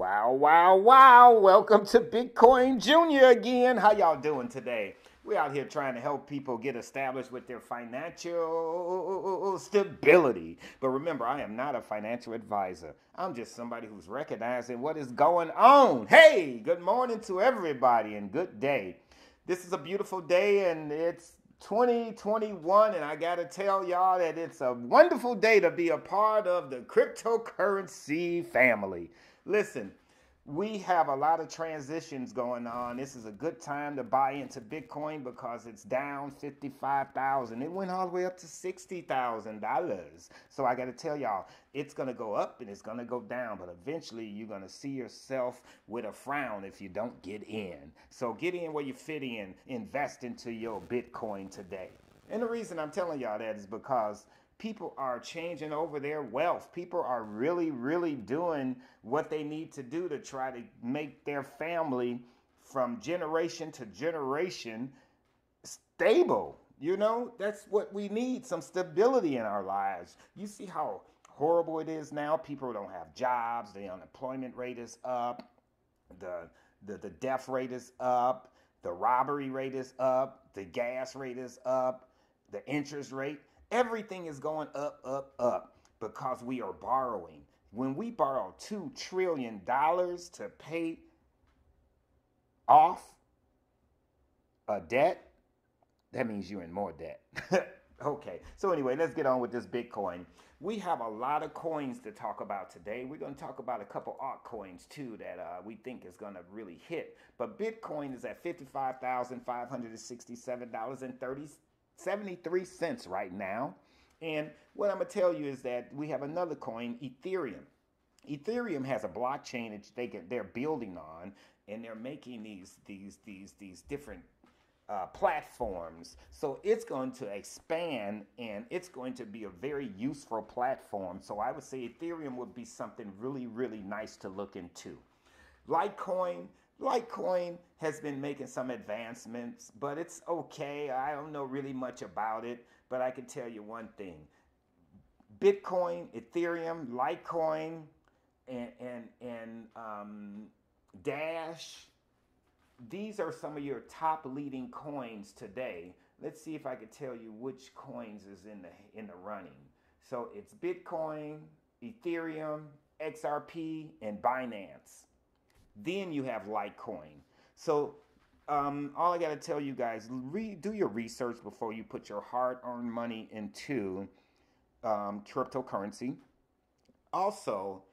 Wow, wow, wow. Welcome to Bitcoin Junior again. How y'all doing today? We're out here trying to help people get established with their financial stability. But remember, I am not a financial advisor. I'm just somebody who's recognizing what is going on. Hey, good morning to everybody and good day. This is a beautiful day and it's 2021, and I gotta tell y'all that it's a wonderful day to be a part of the cryptocurrency family. Listen, we have a lot of transitions going on. This is a good time to buy into Bitcoin because it's down 55,000. It went all the way up to $60,000. So I got to tell y'all, it's going to go up and it's going to go down, but eventually you're going to see yourself with a frown if you don't get in. So get in where you fit in. Invest into your Bitcoin today. And the reason I'm telling y'all that is because people are changing over their wealth. People are really doing what they need to do to try to make their family from generation to generation stable. You know, that's what we need, some stability in our lives. You see how horrible it is now? People don't have jobs. The unemployment rate is up. The death rate is up. The robbery rate is up. The gas rate is up. The interest rate. Everything is going up because we are borrowing. When we borrow $2 trillion to pay off a debt, that means you're in more debt. Okay, so anyway, let's get on with this Bitcoin. We have a lot of coins to talk about today. We're going to talk about a couple altcoins too that we think is going to really hit. But Bitcoin is at $55,567.73 right now. And what I'm going to tell you is that we have another coin, Ethereum. Ethereum has a blockchain that they're building on, and they're making these different platforms. So it's going to expand, and it's going to be a very useful platform. So I would say Ethereum would be something really nice to look into. Litecoin has been making some advancements, but it's okay. I don't know really much about it, but I can tell you one thing. Bitcoin, Ethereum, Litecoin, and Dash, these are some of your top leading coins today. Let's see if I can tell you which coins is in the running. So it's Bitcoin, Ethereum, XRP, and Binance. Then you have Litecoin. So all I got to tell you guys, do your research before you put your hard-earned money into cryptocurrency. Also,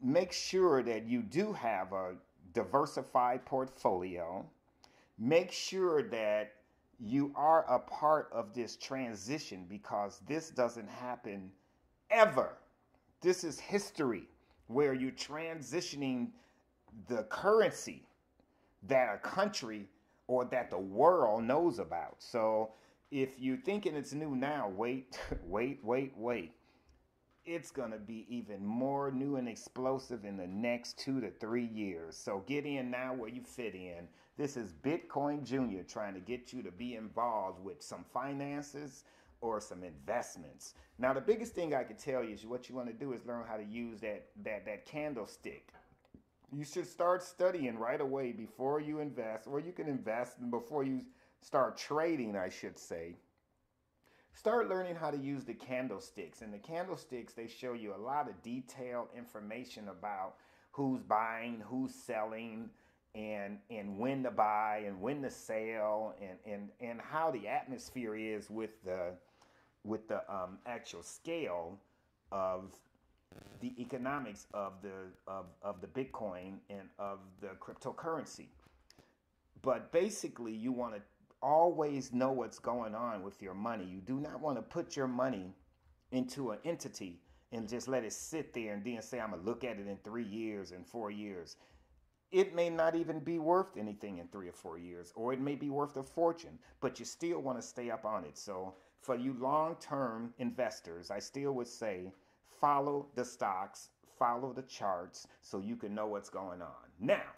make sure that you do have a diversified portfolio. Make sure that you are a part of this transition because this doesn't happen ever. This is history where you're transitioning the currency that a country or that the world knows about. So if you're thinking it's new now, wait. It's going to be even more new and explosive in the next 2 to 3 years. So get in now where you fit in. This is Bitcoin Junior trying to get you to be involved with some finances or some investments. Now, the biggest thing I can tell you is what you want to do is learn how to use that candlestick. You should start studying right away before you invest, or you can invest before you start trading, I should say. Start learning how to use the candlesticks. And the candlesticks, they show you a lot of detailed information about who's buying, who's selling, and when to buy and when to sell, and how the atmosphere is with the actual scale of the economics of the Bitcoin and of the cryptocurrency. But basically, you want to always know what's going on with your money. You do not want to put your money into an entity and just let it sit there and then say, I'm going to look at it in 3 years and 4 years. It may not even be worth anything in 3 or 4 years, or it may be worth a fortune, but you still want to stay up on it. So for you long-term investors, I still would say follow the stocks, follow the charts so you can know what's going on. Now,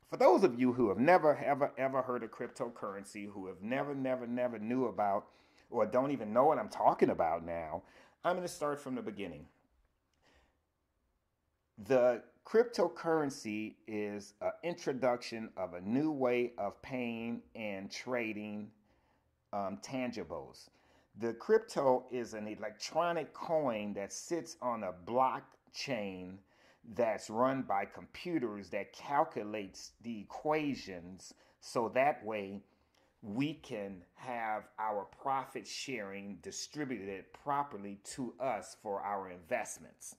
for those of you who have never, ever heard of cryptocurrency, who have never knew about or don't even know what I'm talking about now, I'm going to start from the beginning. The cryptocurrency is an introduction of a new way of paying and trading tangibles. The crypto is an electronic coin that sits on a blockchain that's run by computers that calculates the equations so that way we can have our profit sharing distributed properly to us for our investments.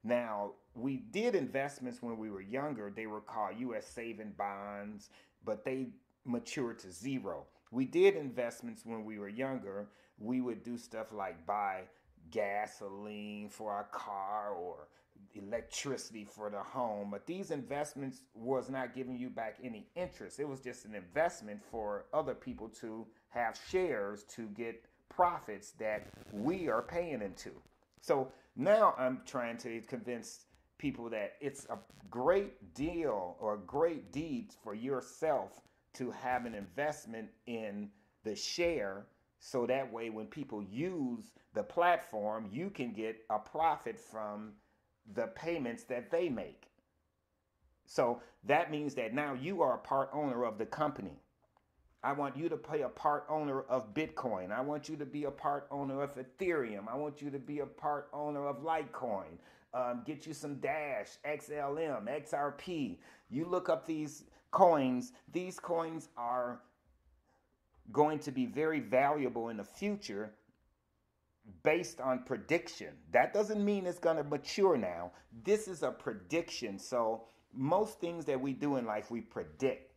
Now, we did investments when we were younger. They were called U.S. saving bonds, but they matured to zero. We did investments when we were younger. We would do stuff like buy gasoline for our car or electricity for the home. But these investments was not giving you back any interest. It was just an investment for other people to have shares to get profits that we are paying into. So now I'm trying to convince people that it's a great deal or a great deed for yourself to have an investment in the share so that way when people use the platform, you can get a profit from the payments that they make. So that means that now you are a part owner of the company. I want you to be a part owner of Bitcoin. I want you to be a part owner of Ethereum. I want you to be a part owner of Litecoin. Get you some Dash, XLM, XRP. You look up these coins. These coins are going to be very valuable in the future based on prediction. That doesn't mean it's going to mature now. This is a prediction. So most things that we do in life, we predict.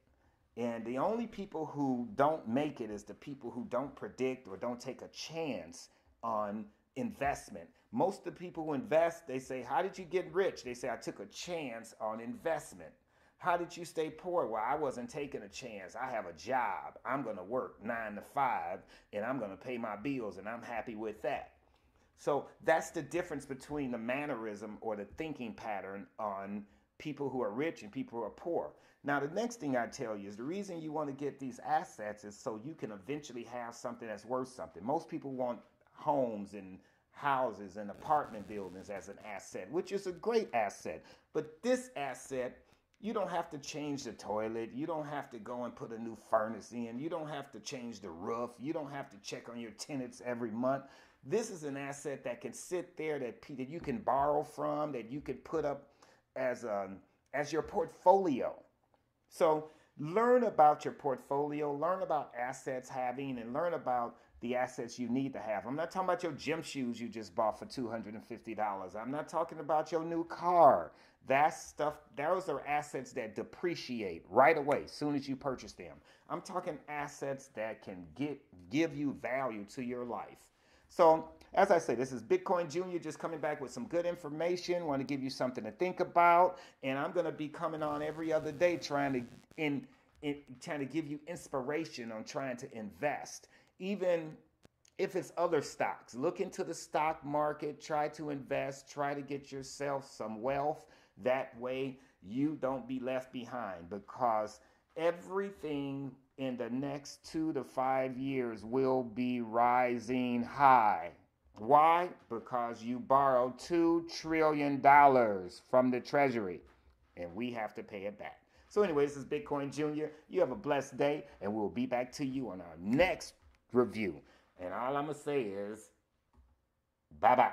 And the only people who don't make it is the people who don't predict or don't take a chance on investment. Most of the people who invest, they say, how did you get rich? They say, I took a chance on investment. How did you stay poor? Well, I wasn't taking a chance. I have a job. I'm going to work 9 to 5 and I'm going to pay my bills and I'm happy with that. So that's the difference between the mannerism or the thinking pattern on people who are rich and people who are poor. Now, the next thing I tell you is the reason you want to get these assets is so you can eventually have something that's worth something. Most people want homes and houses and apartment buildings as an asset, which is a great asset. But this asset, you don't have to change the toilet. You don't have to go and put a new furnace in. You don't have to change the roof. You don't have to check on your tenants every month. This is an asset that can sit there that you can borrow from, that you can put up as your portfolio. So learn about your portfolio, learn about assets having, and learn about the assets you need to have. I'm not talking about your gym shoes you just bought for $250. I'm not talking about your new car. That stuff, those are assets that depreciate right away as soon as you purchase them. I'm talking assets that can give you value to your life. So, as I say, this is Bitcoin Junior just coming back with some good information. Want to give you something to think about. And I'm going to be coming on every other day trying to give you inspiration on trying to invest. Even if it's other stocks, look into the stock market, try to invest, try to get yourself some wealth. That way you don't be left behind, because everything in the next 2 to 5 years will be rising high. Why? Because you borrowed $2 trillion from the Treasury, and we have to pay it back. So anyway, this is Bitcoin Junior. You have a blessed day, and we'll be back to you on our next review. And all I'm going to say is, bye-bye.